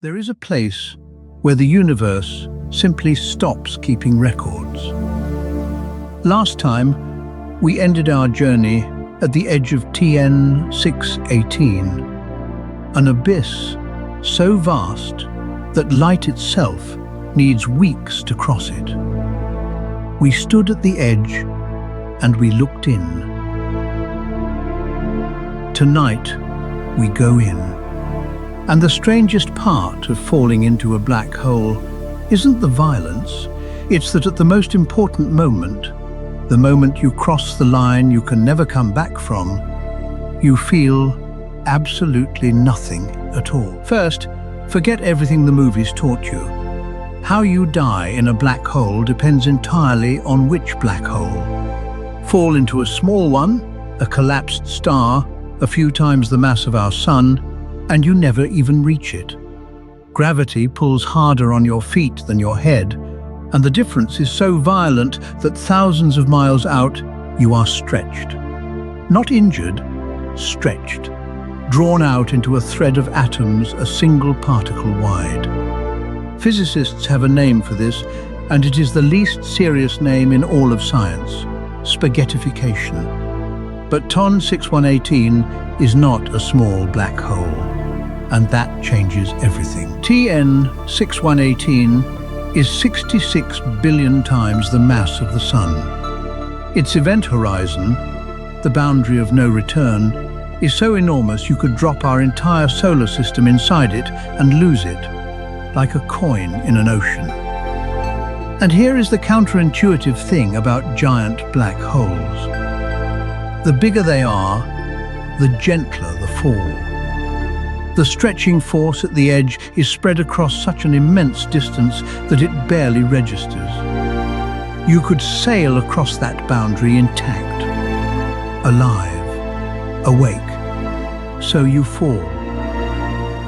There is a place where the universe simply stops keeping records. Last time, we ended our journey at the edge of TN 618, an abyss so vast that light itself needs weeks to cross it. We stood at the edge and we looked in. Tonight, we go in. And the strangest part of falling into a black hole isn't the violence, it's that at the most important moment, the moment you cross the line you can never come back from, you feel absolutely nothing at all. First, forget everything the movies taught you. How you die in a black hole depends entirely on which black hole. Fall into a small one, a collapsed star, a few times the mass of our sun, and you never even reach it. Gravity pulls harder on your feet than your head, and the difference is so violent that thousands of miles out, you are stretched. Not injured, stretched, drawn out into a thread of atoms a single particle wide. Physicists have a name for this, and it is the least serious name in all of science: spaghettification. But TON 6118 is not a small black hole. And that changes everything. TN 6118 is 66 billion times the mass of the Sun. Its event horizon, the boundary of no return, is so enormous you could drop our entire solar system inside it and lose it, like a coin in an ocean. And here is the counterintuitive thing about giant black holes. The bigger they are, the gentler the fall. The stretching force at the edge is spread across such an immense distance that it barely registers. You could sail across that boundary intact, alive, awake. So you fall.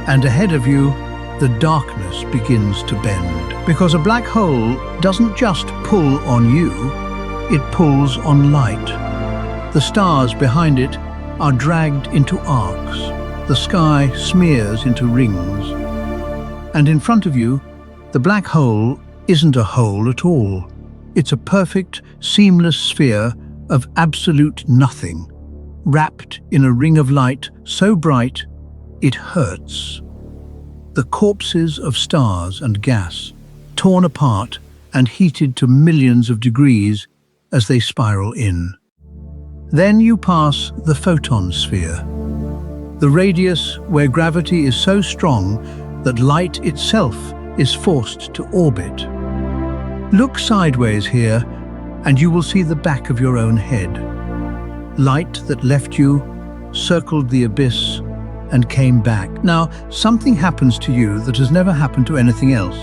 And ahead of you, the darkness begins to bend. Because a black hole doesn't just pull on you, it pulls on light. The stars behind it are dragged into arcs. The sky smears into rings. And in front of you, the black hole isn't a hole at all. It's a perfect, seamless sphere of absolute nothing, wrapped in a ring of light so bright, it hurts. The corpses of stars and gas, torn apart and heated to millions of degrees as they spiral in. Then you pass the photon sphere, the radius where gravity is so strong that light itself is forced to orbit. Look sideways here, and you will see the back of your own head. Light that left you, circled the abyss, and came back. Now, something happens to you that has never happened to anything else.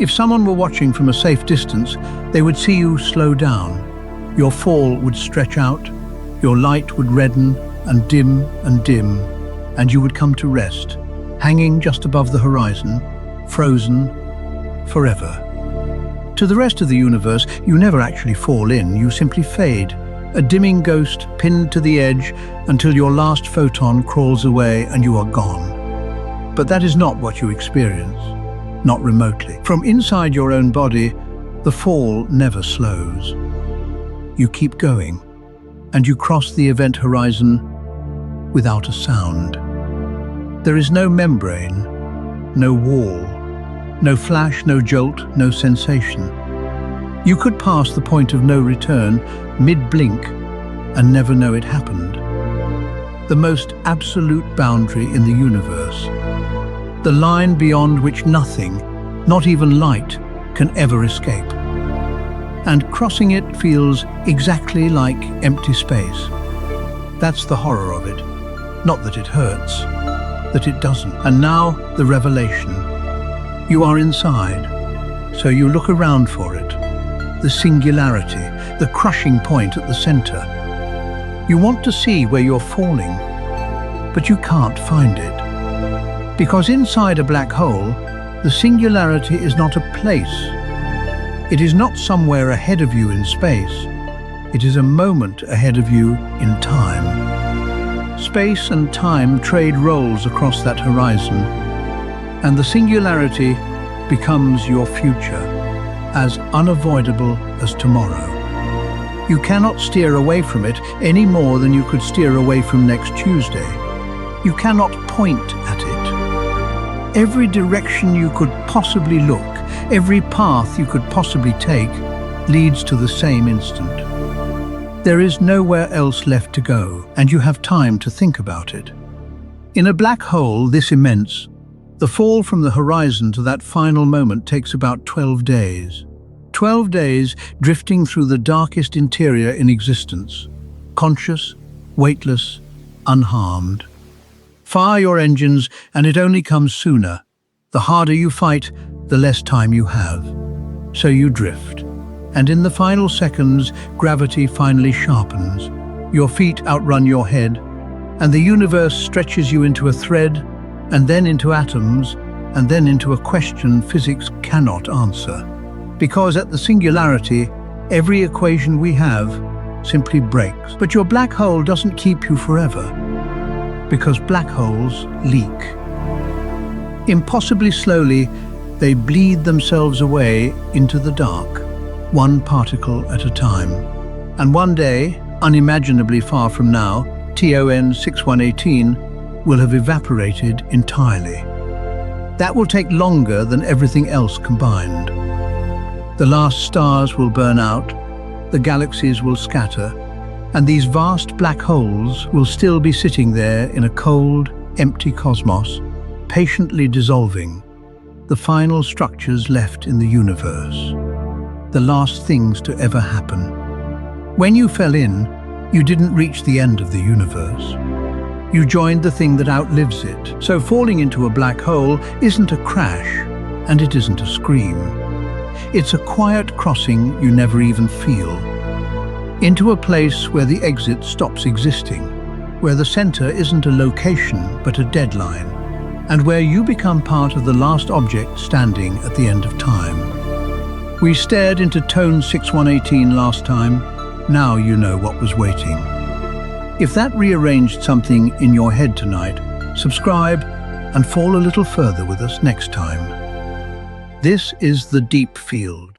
If someone were watching from a safe distance, they would see you slow down. Your fall would stretch out, your light would redden and dim, and you would come to rest, hanging just above the horizon, frozen forever. To the rest of the universe, you never actually fall in, you simply fade, a dimming ghost pinned to the edge until your last photon crawls away and you are gone. But that is not what you experience, not remotely. From inside your own body, the fall never slows. You keep going, and you cross the event horizon without a sound. There is no membrane, no wall, no flash, no jolt, no sensation. You could pass the point of no return mid-blink and never know it happened. The most absolute boundary in the universe. The line beyond which nothing, not even light, can ever escape. And crossing it feels exactly like empty space. That's the horror of it. Not that it hurts, that it doesn't. And now, the revelation. You are inside, so you look around for it. The singularity, the crushing point at the center. You want to see where you're falling, but you can't find it. Because inside a black hole, the singularity is not a place. It is not somewhere ahead of you in space. It is a moment ahead of you in time. Space and time trade roles across that horizon. and the singularity becomes your future, as unavoidable as tomorrow. You cannot steer away from it any more than you could steer away from next Tuesday. You cannot point at it. Every direction you could possibly look, every path you could possibly take, leads to the same instant. There is nowhere else left to go, and you have time to think about it. In a black hole this immense, the fall from the horizon to that final moment takes about 12 days. 12 days drifting through the darkest interior in existence, conscious, weightless, unharmed. Fire your engines, and it only comes sooner. The harder you fight, the less time you have. So you drift. And in the final seconds, gravity finally sharpens. Your feet outrun your head, and the universe stretches you into a thread, and then into atoms, and then into a question physics cannot answer. Because at the singularity, every equation we have simply breaks. But your black hole doesn't keep you forever, because black holes leak. Impossibly slowly, they bleed themselves away into the dark, one particle at a time. And one day, unimaginably far from now, TON 6118 will have evaporated entirely. That will take longer than everything else combined. The last stars will burn out, the galaxies will scatter, and these vast black holes will still be sitting there in a cold, empty cosmos, patiently dissolving, the final structures left in the universe, the last things to ever happen. When you fell in, you didn't reach the end of the universe. You joined the thing that outlives it. So falling into a black hole isn't a crash, and it isn't a scream. It's a quiet crossing you never even feel, into a place where the exit stops existing, where the center isn't a location but a deadline, and where you become part of the last object standing at the end of time. We stared into TON 6118 last time. Now you know what was waiting. If that rearranged something in your head tonight, subscribe and fall a little further with us next time. This is The Deep Field.